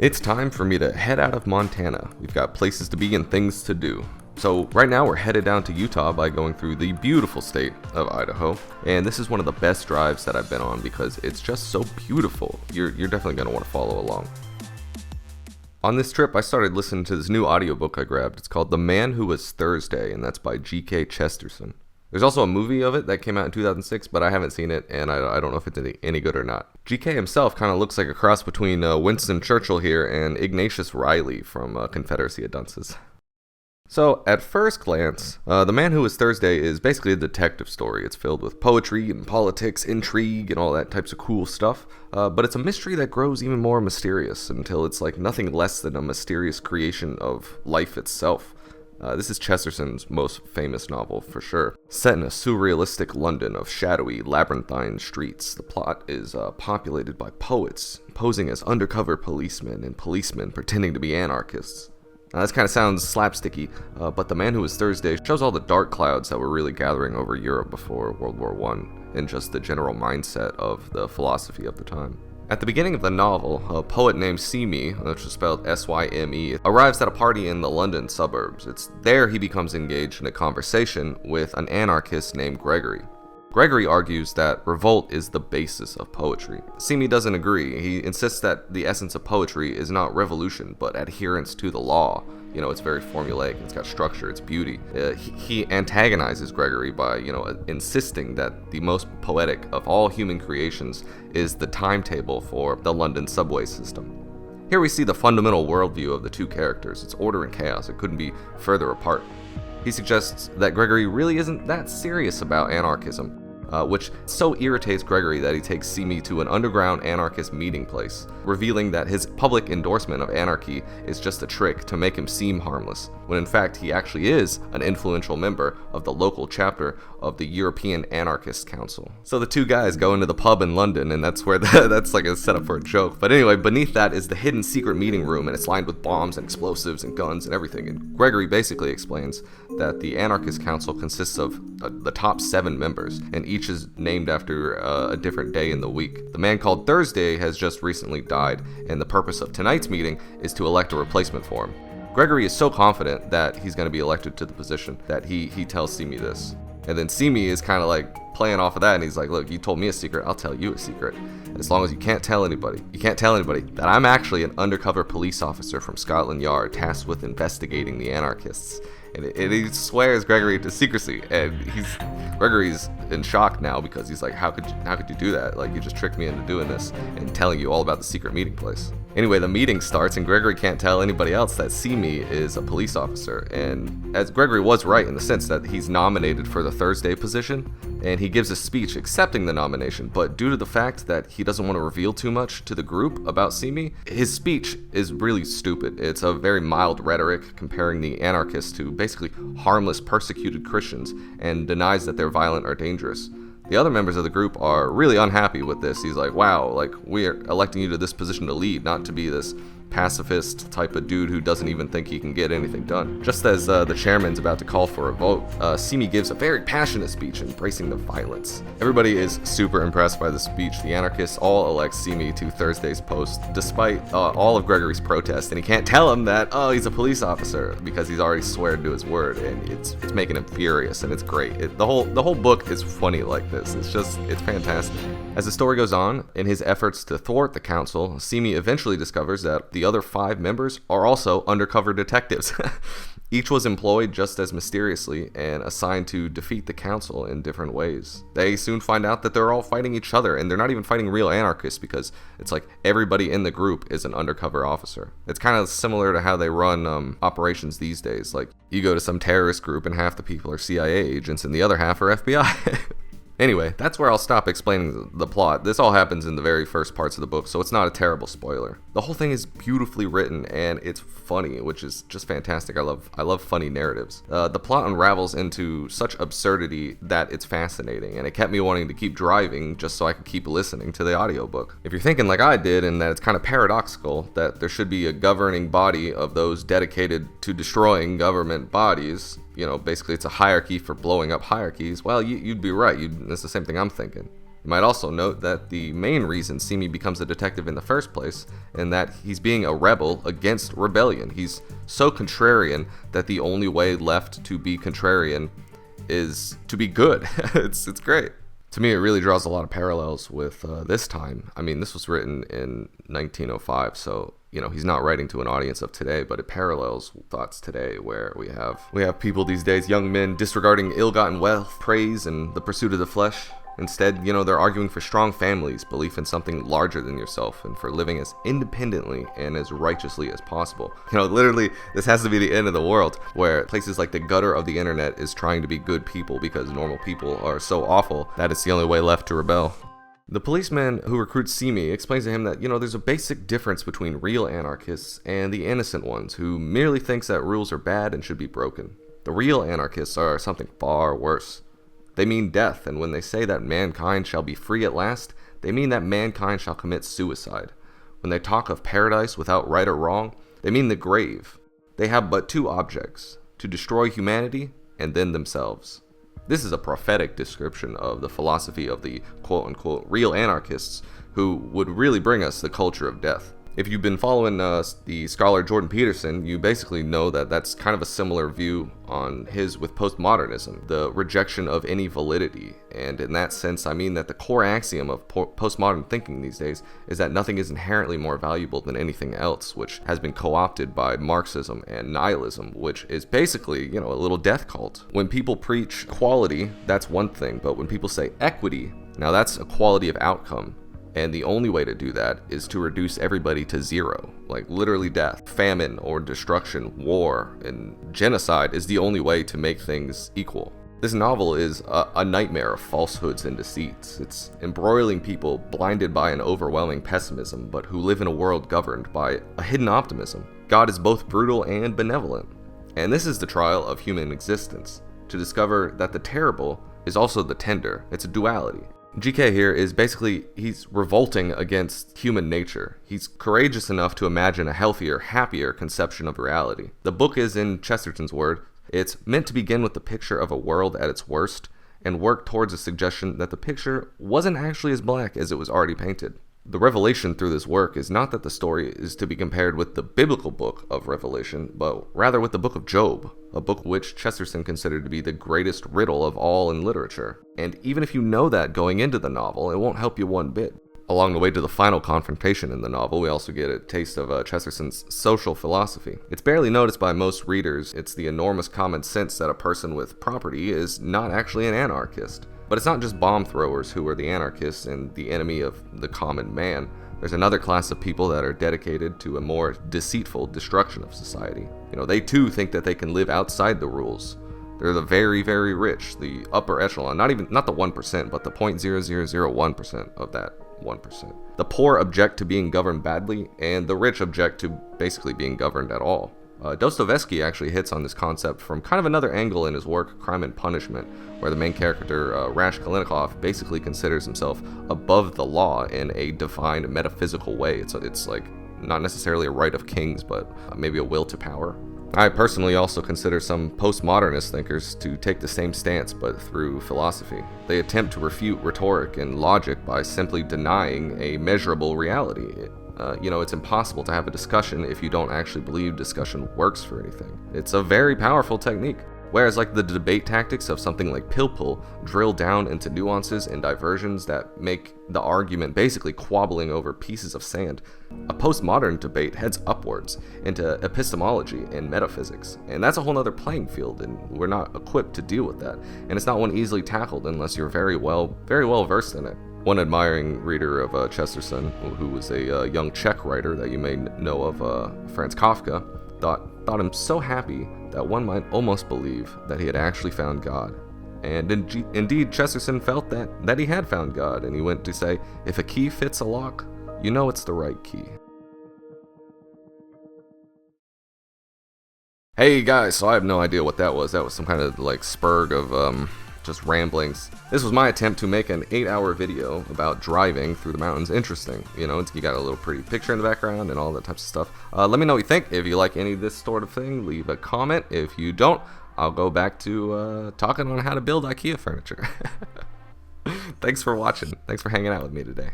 It's time for me to head out of Montana. We've got places to be and things to do. So right now we're headed down to Utah by going through the beautiful state of Idaho, and this is one of the best drives that I've been on because it's just so beautiful. You're definitely going to want to follow along. On this trip, I started listening to this new audiobook I grabbed. It's called The Man Who Was Thursday, and that's by G.K. Chesterton. There's also a movie of it that came out in 2006, but I haven't seen it, and I don't know if it's any good or not. G.K. himself kind of looks like a cross between Winston Churchill here and Ignatius Reilly from Confederacy of Dunces. So, at first glance, The Man Who Was Thursday is basically a detective story. It's filled with poetry and politics, intrigue, and all that types of cool stuff. But it's a mystery that grows even more mysterious until it's like nothing less than a mysterious creation of life itself. This is Chesterton's most famous novel, for sure. Set in a surrealistic London of shadowy, labyrinthine streets, the plot is populated by poets posing as undercover policemen and policemen pretending to be anarchists. Now, this kind of sounds slapsticky, but The Man Who Was Thursday shows all the dark clouds that were really gathering over Europe before World War I, and just the general mindset of the philosophy of the time. At the beginning of the novel, a poet named Syme, which is spelled S-Y-M-E, arrives at a party in the London suburbs. It's there he becomes engaged in a conversation with an anarchist named Gregory. Gregory argues that revolt is the basis of poetry. Syme doesn't agree. He insists that the essence of poetry is not revolution, but adherence to the law. You know, it's very formulaic, it's got structure, it's beauty. He antagonizes Gregory by, insisting that the most poetic of all human creations is the timetable for the London subway system. Here we see the fundamental worldview of the two characters. It's order and chaos. It couldn't be further apart. He suggests that Gregory really isn't that serious about anarchism, which so irritates Gregory that he takes Syme to an underground anarchist meeting place, revealing that his public endorsement of anarchy is just a trick to make him seem harmless, when in fact he actually is an influential member of the local chapter of the European Anarchist Council. So the two guys go into the pub in London, and that's where that's like a setup for a joke. But anyway, beneath that is the hidden secret meeting room, and it's lined with bombs and explosives and guns and everything. And Gregory basically explains that the Anarchist Council consists of the top 7 members, and each is named after a different day in the week. The man called Thursday has just recently died, and the purpose of tonight's meeting is to elect a replacement for him. Gregory is so confident that he's going to be elected to the position that he tells Syme this. And then Syme is kind of like playing off of that, and he's like, look, you told me a secret, I'll tell you a secret. As long as you can't tell anybody that I'm actually an undercover police officer from Scotland Yard tasked with investigating the anarchists. And he swears Gregory to secrecy, and Gregory's in shock now because he's like, how could you do that? Like, you just tricked me into doing this and telling you all about the secret meeting place. Anyway, the meeting starts, and Gregory can't tell anybody else that Syme is a police officer. And as Gregory was right in the sense that he's nominated for the Thursday position, and he gives a speech accepting the nomination, but due to the fact that he doesn't want to reveal too much to the group about Syme, his speech is really stupid. It's a very mild rhetoric comparing the anarchists to basically harmless persecuted Christians, and denies that they're violent or dangerous. The other members of the group are really unhappy with this. He's like, wow, like, we're electing you to this position to lead, not to be this pacifist type of dude who doesn't even think he can get anything done. Just as the chairman's about to call for a vote, Syme gives a very passionate speech embracing the violence. Everybody is super impressed by the speech. The anarchists all elect Syme to Thursday's post, despite all of Gregory's protest, and he can't tell him that, he's a police officer, because he's already sworn to his word, and it's making him furious, and it's great. The whole book is funny like this. It's fantastic. As the story goes on, in his efforts to thwart the council, Syme eventually discovers that the other 5 members are also undercover detectives. Each was employed just as mysteriously and assigned to defeat the council in different ways. They soon find out that they're all fighting each other, and they're not even fighting real anarchists, because it's like everybody in the group is an undercover officer. It's kind of similar to how they run operations these days. Like, you go to some terrorist group and half the people are CIA agents and the other half are FBI. Anyway, that's where I'll stop explaining the plot. This all happens in the very first parts of the book, so it's not a terrible spoiler. The whole thing is beautifully written, and it's funny, which is just fantastic. I love funny narratives. The plot unravels into such absurdity that it's fascinating, and it kept me wanting to keep driving just so I could keep listening to the audiobook. If you're thinking like I did, and that it's kind of paradoxical that there should be a governing body of those dedicated to destroying government bodies, basically it's a hierarchy for blowing up hierarchies, well, you'd be right. That's the same thing I'm thinking. You might also note that the main reason Simi becomes a detective in the first place, and that he's being a rebel against rebellion. He's so contrarian that the only way left to be contrarian is to be good. It's great. To me, it really draws a lot of parallels with this time. I mean, this was written in 1905, so he's not writing to an audience of today, but it parallels thoughts today, where we have people these days, young men, disregarding ill-gotten wealth, praise, and the pursuit of the flesh. Instead, they're arguing for strong families, belief in something larger than yourself, and for living as independently and as righteously as possible. Literally, this has to be the end of the world, where places like the gutter of the internet is trying to be good people because normal people are so awful that it's the only way left to rebel. The policeman who recruits Simi explains to him that, there's a basic difference between real anarchists and the innocent ones who merely thinks that rules are bad and should be broken. The real anarchists are something far worse. They mean death, and when they say that mankind shall be free at last, they mean that mankind shall commit suicide. When they talk of paradise without right or wrong, they mean the grave. They have but two objects: to destroy humanity and then themselves. This is a prophetic description of the philosophy of the quote-unquote real anarchists who would really bring us the culture of death. If you've been following the scholar Jordan Peterson, you basically know that that's kind of a similar view on his with postmodernism, the rejection of any validity. And in that sense, I mean that the core axiom of postmodern thinking these days is that nothing is inherently more valuable than anything else, which has been co-opted by Marxism and nihilism, which is basically, a little death cult. When people preach equality, that's one thing, but when people say equity, now that's equality of outcome. And the only way to do that is to reduce everybody to zero, like literally death, famine or destruction, war, and genocide is the only way to make things equal. This novel is a nightmare of falsehoods and deceits. It's embroiling people blinded by an overwhelming pessimism, but who live in a world governed by a hidden optimism. God is both brutal and benevolent. And this is the trial of human existence, to discover that the terrible is also the tender. It's a duality. GK here is basically, he's revolting against human nature. He's courageous enough to imagine a healthier, happier conception of reality. The book is, in Chesterton's word, it's meant to begin with the picture of a world at its worst and work towards a suggestion that the picture wasn't actually as black as it was already painted. The revelation through this work is not that the story is to be compared with the biblical book of Revelation, but rather with the book of Job, a book which Chesterton considered to be the greatest riddle of all in literature. And even if you know that going into the novel, it won't help you one bit. Along the way to the final confrontation in the novel, we also get a taste of Chesterton's social philosophy. It's barely noticed by most readers. It's the enormous common sense that a person with property is not actually an anarchist. But it's not just bomb throwers who are the anarchists and the enemy of the common man. There's another class of people that are dedicated to a more deceitful destruction of society. They too think that they can live outside the rules. They're the very, very rich, the upper echelon, not the 1%, but the 0.0001% of that 1%. The poor object to being governed badly, and the rich object to basically being governed at all. Dostoevsky actually hits on this concept from kind of another angle in his work, Crime and Punishment, where the main character, Raskolnikov, basically considers himself above the law in a defined metaphysical way. It's like not necessarily a right of kings, but maybe a will to power. I personally also consider some postmodernist thinkers to take the same stance, but through philosophy. They attempt to refute rhetoric and logic by simply denying a measurable reality. It's impossible to have a discussion if you don't actually believe discussion works for anything. It's a very powerful technique. Whereas like the debate tactics of something like Pill Pull drill down into nuances and diversions that make the argument basically quabbling over pieces of sand, a postmodern debate heads upwards into epistemology and metaphysics. And that's a whole other playing field, and we're not equipped to deal with that. And it's not one easily tackled unless you're very well versed in it. One admiring reader of Chesterton, who was a young Czech writer that you may know of, Franz Kafka, thought him so happy that one might almost believe that he had actually found God. And indeed, Chesterton felt that he had found God, and he went to say, if a key fits a lock, you know it's the right key. Hey guys, so I have no idea what that was. That was some kind of like spurg of just ramblings. This was my attempt to make an 8-hour video about driving through the mountains interesting. You got a little pretty picture in the background and all that types of stuff. Let me know what you think. If you like any of this sort of thing, leave a comment. If you don't, I'll go back to talking on how to build IKEA furniture. Thanks for watching. Thanks for hanging out with me today.